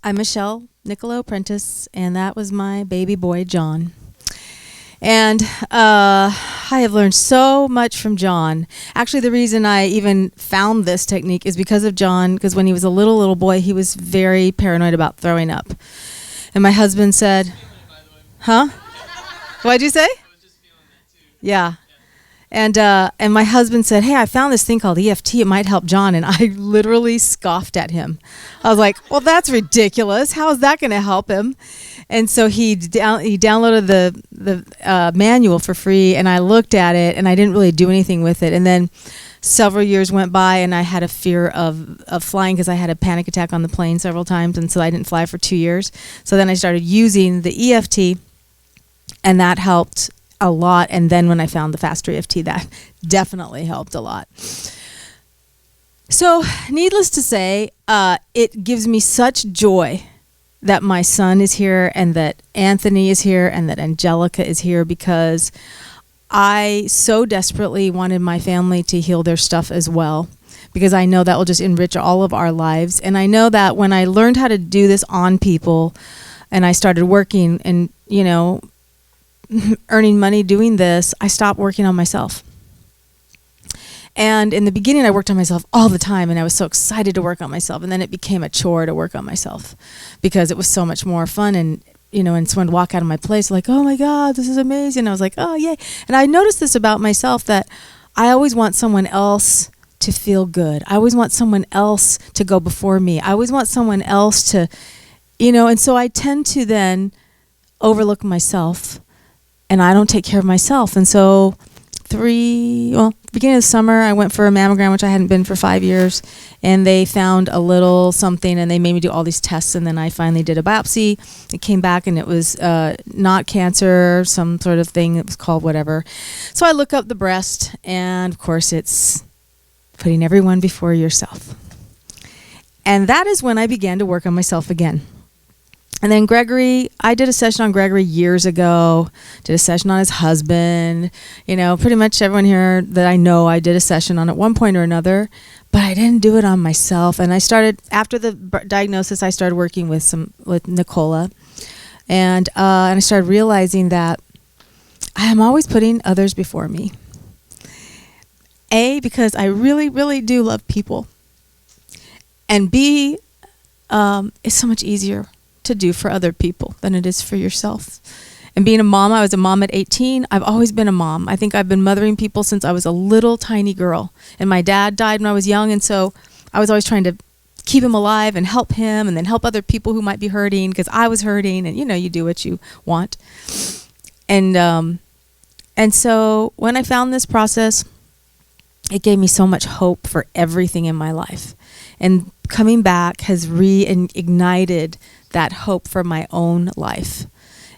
I'm Michelle Niccolo Prentice, and that was my baby boy, John. And I have learned so much from John. Actually, the reason I even found this technique is because of John, because when he was a little boy, he was very paranoid about throwing up. And my husband said, huh? What'd you say? Yeah. And my husband said, hey, I found this thing called EFT. It might help John. And I literally scoffed at him. I was like, well, that's ridiculous. How is that going to help him? And so he downloaded the manual for free, and I looked at it, and I didn't really do anything with it. And then several years went by, and I had a fear of flying because I had a panic attack on the plane several times, and so I didn't fly for 2 years. So then I started using the EFT, and that helped a lot. And then when I found the faster EFT, that definitely helped a lot. So needless to say, it gives me such joy that my son is here and that Anthony is here and that Angelica is here, because I so desperately wanted my family to heal their stuff as well, because I know that will just enrich all of our lives. And I know that when I learned how to do this on people and I started working and, earning money doing this, I stopped working on myself. And in the beginning, I worked on myself all the time, and I was so excited to work on myself. And then it became a chore to work on myself because it was so much more fun. And, and someone would walk out of my place like, oh my God, this is amazing. I was like, oh, yay. And I noticed this about myself, that I always want someone else to feel good. I always want someone else to go before me. I always want someone else to, and so I tend to then overlook myself, and I don't take care of myself. And so beginning of the summer, I went for a mammogram, which I hadn't been for 5 years, and they found a little something, and they made me do all these tests, and then I finally did a biopsy. It came back, and it was not cancer, some sort of thing. It was called whatever. So I look up the breast, and of course it's putting everyone before yourself. And that is when I began to work on myself again. And then Gregory, I did a session on Gregory years ago, did a session on his husband. Pretty much everyone here that I know, I did a session on at one point or another, but I didn't do it on myself. And I started, after the diagnosis, I started working with Nicola. And I started realizing that I am always putting others before me. A, because I really, really do love people. And B, it's so much easier to do for other people than it is for yourself. And being a mom, I was a mom at 18. I've always been a mom. I think I've been mothering people since I was a little tiny girl. And my dad died when I was young, and so I was always trying to keep him alive and help him, and then help other people who might be hurting because I was hurting. And you do what you want. And so when I found this process, it gave me so much hope for everything in my life. And coming back has reignited that hope for my own life.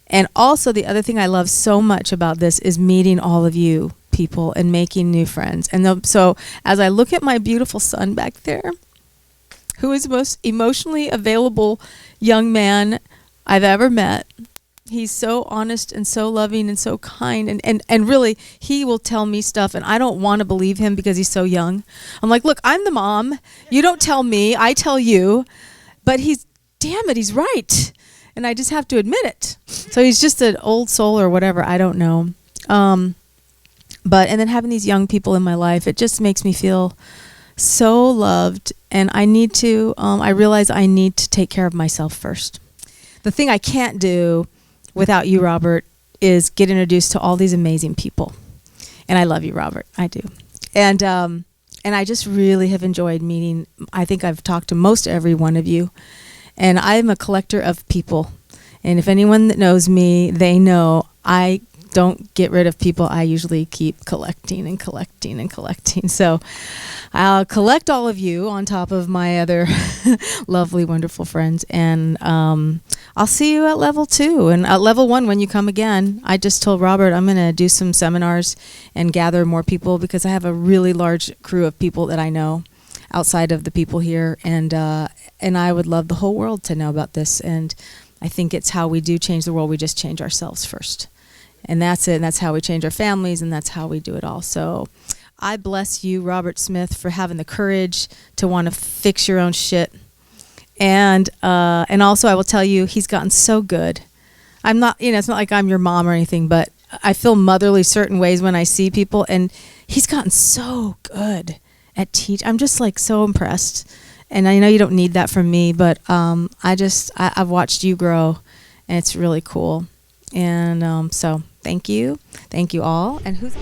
And also, the other thing I love so much about this is meeting all of you people and making new friends. And so as I look at my beautiful son back there, who is the most emotionally available young man I've ever met, he's so honest and so loving and so kind. And really, he will tell me stuff, and I don't want to believe him because he's so young. I'm like, look, I'm the mom. You don't tell me. I tell you. But damn it, he's right. And I just have to admit it. So he's just an old soul or whatever. I don't know. And then having these young people in my life, it just makes me feel so loved. And I realize I need to take care of myself first. The thing I can't do without you, Robert, is get introduced to all these amazing people. And I love you, Robert. I do. And I just really have enjoyed meeting. I think I've talked to most every one of you. And I'm a collector of people. And if anyone that knows me, they know I don't get rid of people. I usually keep collecting and collecting and collecting. So I'll collect all of you on top of my other lovely, wonderful friends. And I'll see you at level 2. And at level 1, when you come again, I just told Robert I'm going to do some seminars and gather more people, because I have a really large crew of people that I know outside of the people here. And I would love the whole world to know about this. And I think it's how we do change the world. We just change ourselves first. And that's it. And that's how we change our families. And that's how we do it all. So I bless you, Robert Smith, for having the courage to want to fix your own shit And also I will tell you, he's gotten so good. I'm not, it's not like I'm your mom or anything, but I feel motherly certain ways when I see people, and he's gotten so good at I'm just like so impressed. And I know you don't need that from me, but I've watched you grow, and it's really cool. And so thank you all. And who's